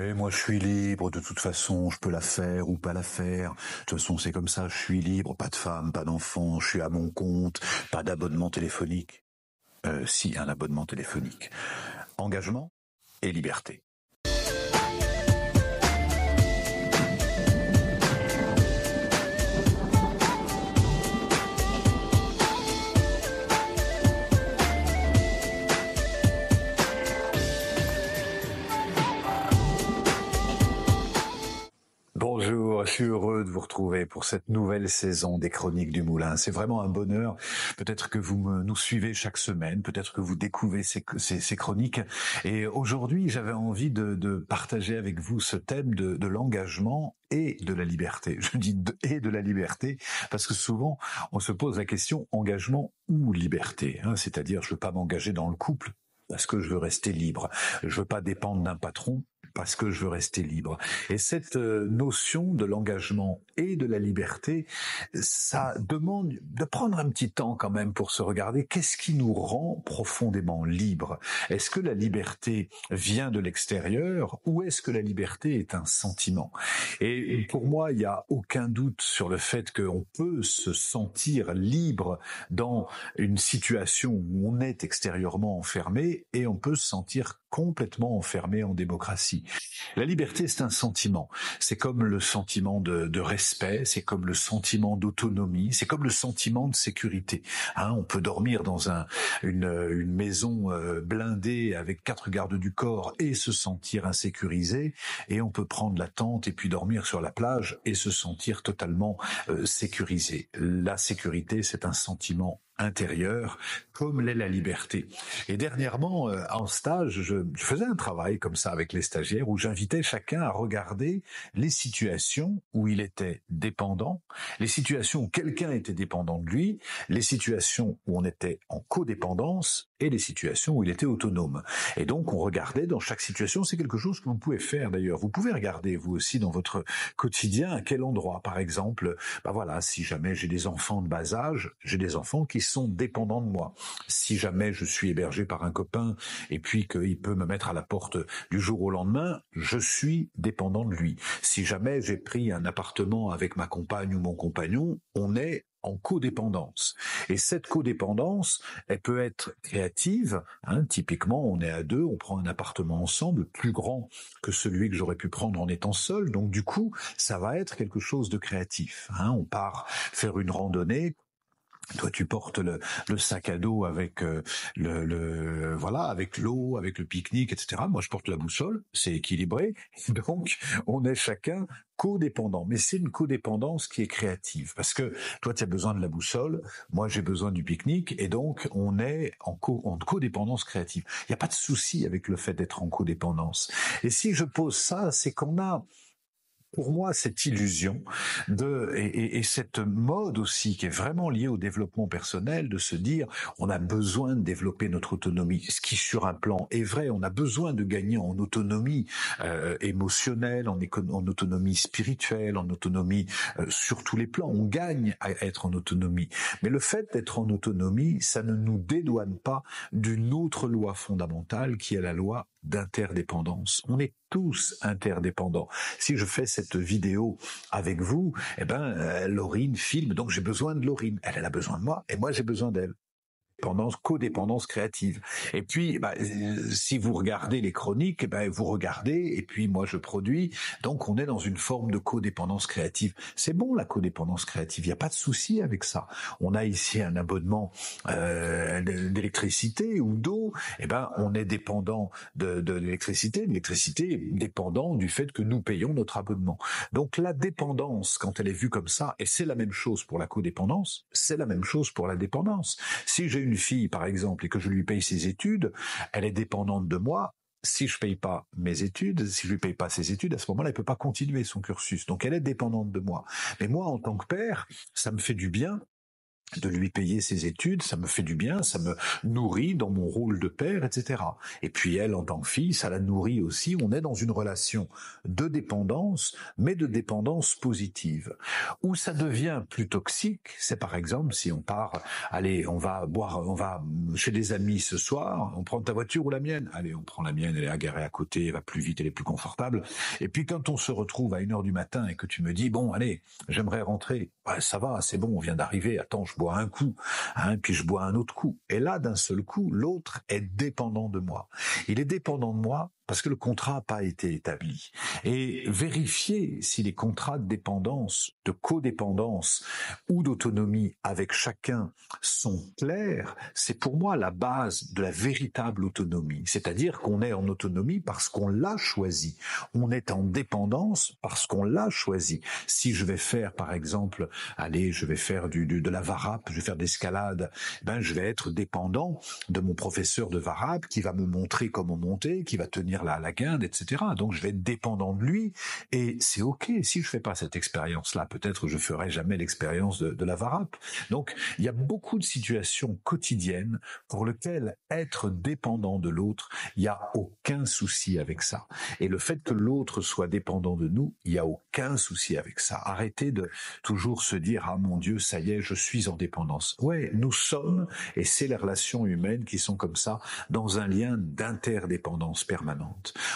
Et moi, je suis libre, de toute façon, je peux la faire ou pas la faire. De toute façon, c'est comme ça, je suis libre, pas de femme, pas d'enfant, je suis à mon compte, pas d'abonnement téléphonique. Si, un abonnement téléphonique. Engagement et liberté. Bonjour, je suis heureux de vous retrouver pour cette nouvelle saison des Chroniques du Moulin. C'est vraiment un bonheur. Peut-être que nous suivez chaque semaine, peut-être que vous découvrez ces chroniques. Et aujourd'hui, j'avais envie de partager avec vous ce thème de l'engagement et de la liberté. Je dis et de la liberté parce que souvent, on se pose la question engagement ou liberté. C'est-à-dire, je veux pas m'engager dans le couple parce que je veux rester libre. Je veux pas dépendre d'un patron parce que je veux rester libre. Et cette notion de l'engagement et de la liberté, ça demande de prendre un petit temps quand même pour se regarder qu'est-ce qui nous rend profondément libres. Est-ce que la liberté vient de l'extérieur ou est-ce que la liberté est un sentiment? Et pour moi, il n'y a aucun doute sur le fait qu'on peut se sentir libre dans une situation où on est extérieurement enfermé et on peut se sentir complètement enfermé en démocratie. La liberté, c'est un sentiment. C'est comme le sentiment de respect, c'est comme le sentiment d'autonomie, c'est comme le sentiment de sécurité. On peut dormir dans une maison blindée avec 4 gardes du corps et se sentir insécurisé, et on peut prendre la tente et puis dormir sur la plage et se sentir totalement sécurisé. La sécurité, c'est un sentiment intérieur, comme l'est la liberté. Et dernièrement, en stage, je faisais un travail comme ça avec les stagiaires où j'invitais chacun à regarder les situations où il était dépendant, les situations où quelqu'un était dépendant de lui, les situations où on était en codépendance et les situations où il était autonome. Et donc, on regardait dans chaque situation, c'est quelque chose que vous pouvez faire d'ailleurs. Vous pouvez regarder, vous aussi, dans votre quotidien, à quel endroit. Par exemple, si jamais j'ai des enfants de bas âge, j'ai des enfants qui sont dépendants de moi. Si jamais je suis hébergé par un copain et puis qu'il peut me mettre à la porte du jour au lendemain, je suis dépendant de lui. Si jamais j'ai pris un appartement avec ma compagne ou mon compagnon, on est en codépendance. Et cette codépendance, elle peut être créative. Typiquement, on est à 2, on prend un appartement ensemble, plus grand que celui que j'aurais pu prendre en étant seul. Donc du coup, ça va être quelque chose de créatif. On part faire une randonnée. Toi, tu portes le sac à dos avec avec l'eau, avec le pique-nique, etc. Moi, je porte la boussole, c'est équilibré. Donc, on est chacun codépendant. Mais c'est une codépendance qui est créative. Parce que toi, tu as besoin de la boussole, moi, j'ai besoin du pique-nique, et donc, on est en codépendance créative. Il n'y a pas de souci avec le fait d'être en codépendance. Et si je pose ça, c'est qu'on a, pour moi, cette illusion et cette mode aussi qui est vraiment liée au développement personnel, de se dire on a besoin de développer notre autonomie, ce qui sur un plan est vrai, on a besoin de gagner en autonomie émotionnelle, en autonomie spirituelle, en autonomie sur tous les plans, on gagne à être en autonomie. Mais le fait d'être en autonomie, ça ne nous dédouane pas d'une autre loi fondamentale qui est la loi d'interdépendance. On est tous interdépendants. Si je fais cette vidéo avec vous, Laurine filme, donc j'ai besoin de Laurine. Elle a besoin de moi, et moi j'ai besoin d'elle. Codépendance créative. Et puis, si vous regardez les chroniques, vous regardez, et puis moi je produis, donc on est dans une forme de codépendance créative. C'est bon la codépendance créative, il n'y a pas de souci avec ça. On a ici un abonnement d'électricité ou d'eau, on est dépendant de l'électricité. L'électricité est dépendant du fait que nous payons notre abonnement. Donc la dépendance, quand elle est vue comme ça, et c'est la même chose pour la codépendance, c'est la même chose pour la dépendance. Si j'ai une fille, par exemple, et que je lui paye ses études, elle est dépendante de moi. Si je paye pas mes études, si je lui paye pas ses études, à ce moment-là, elle peut pas continuer son cursus. Donc, elle est dépendante de moi. Mais moi, en tant que père, ça me fait du bien de lui payer ses études, ça me fait du bien, ça me nourrit dans mon rôle de père, etc. Et puis elle, en tant que fille, ça la nourrit aussi. On est dans une relation de dépendance, mais de dépendance positive. Où ça devient plus toxique, c'est par exemple si on part, allez, on va chez des amis ce soir, on prend ta voiture ou la mienne. Allez, on prend la mienne, elle est garée à côté, elle va plus vite, elle est plus confortable. Et puis quand on se retrouve à 1h du matin et que tu me dis, bon, allez, j'aimerais rentrer, ouais, ça va, c'est bon, on vient d'arriver, attends, je bois un coup, puis je bois un autre coup. Et là, d'un seul coup, l'autre est dépendant de moi. Il est dépendant de moi parce que le contrat n'a pas été établi. Et vérifier si les contrats de dépendance, de codépendance ou d'autonomie avec chacun sont clairs, c'est pour moi la base de la véritable autonomie. C'est-à-dire qu'on est en autonomie parce qu'on l'a choisi. On est en dépendance parce qu'on l'a choisi. Si je vais faire, par exemple, allez, je vais faire de la varap, je vais faire de l'escalade, je vais être dépendant de mon professeur de varap qui va me montrer comment monter, qui va tenir la guinde, etc. Donc je vais être dépendant de lui et c'est ok. Si je fais pas cette expérience-là, peut-être je ferai jamais l'expérience de la varap. Donc il y a beaucoup de situations quotidiennes pour lesquelles être dépendant de l'autre, il y a aucun souci avec ça. Et le fait que l'autre soit dépendant de nous, il y a aucun souci avec ça. Arrêtez de toujours se dire ah mon Dieu, ça y est, je suis en dépendance. Ouais, nous sommes, et c'est les relations humaines qui sont comme ça, dans un lien d'interdépendance permanente.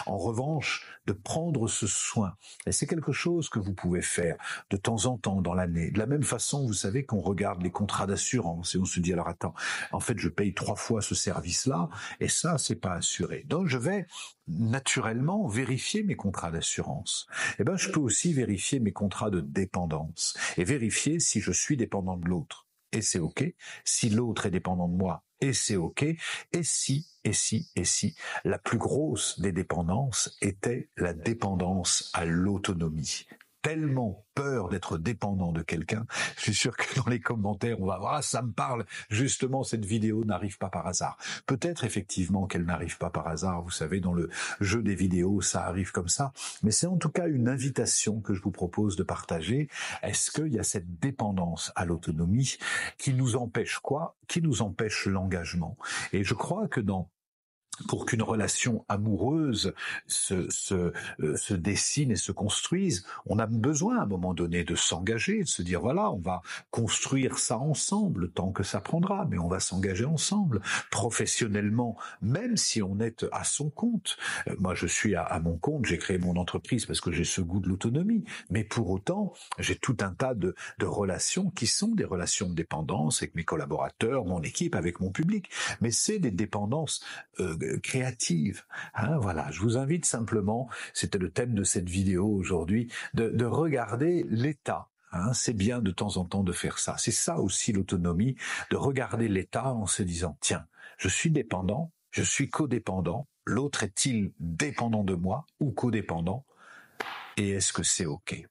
En revanche, de prendre ce soin, et c'est quelque chose que vous pouvez faire de temps en temps dans l'année. De la même façon, vous savez qu'on regarde les contrats d'assurance et on se dit alors attends, en fait je paye 3 fois ce service-là et ça c'est pas assuré. Donc je vais naturellement vérifier mes contrats d'assurance. Je peux aussi vérifier mes contrats de dépendance et vérifier si je suis dépendant de l'autre. Et c'est ok. Si l'autre est dépendant de moi, et c'est ok. Et si, la plus grosse des dépendances était la dépendance à l'autonomie. Tellement peur d'être dépendant de quelqu'un, je suis sûr que dans les commentaires, on va voir, ça me parle, justement, cette vidéo n'arrive pas par hasard. Peut-être effectivement qu'elle n'arrive pas par hasard, vous savez, dans le jeu des vidéos, ça arrive comme ça, mais c'est en tout cas une invitation que je vous propose de partager. Est-ce qu'il y a cette dépendance à l'autonomie qui nous empêche quoi? Qui nous empêche l'engagement? Et je crois que pour qu'une relation amoureuse se dessine et se construise, on a besoin à un moment donné de s'engager, de se dire voilà, on va construire ça ensemble, le temps que ça prendra, mais on va s'engager ensemble, professionnellement, même si on est à son compte. Moi, je suis à mon compte, j'ai créé mon entreprise parce que j'ai ce goût de l'autonomie, mais pour autant, j'ai tout un tas de relations qui sont des relations de dépendance avec mes collaborateurs, mon équipe, avec mon public, mais c'est des dépendances créative. Voilà, je vous invite simplement, c'était le thème de cette vidéo aujourd'hui, de regarder l'état. C'est bien de temps en temps de faire ça. C'est ça aussi l'autonomie, de regarder l'état en se disant, tiens, je suis dépendant, je suis codépendant, l'autre est-il dépendant de moi ou codépendant? Et est-ce que c'est ok?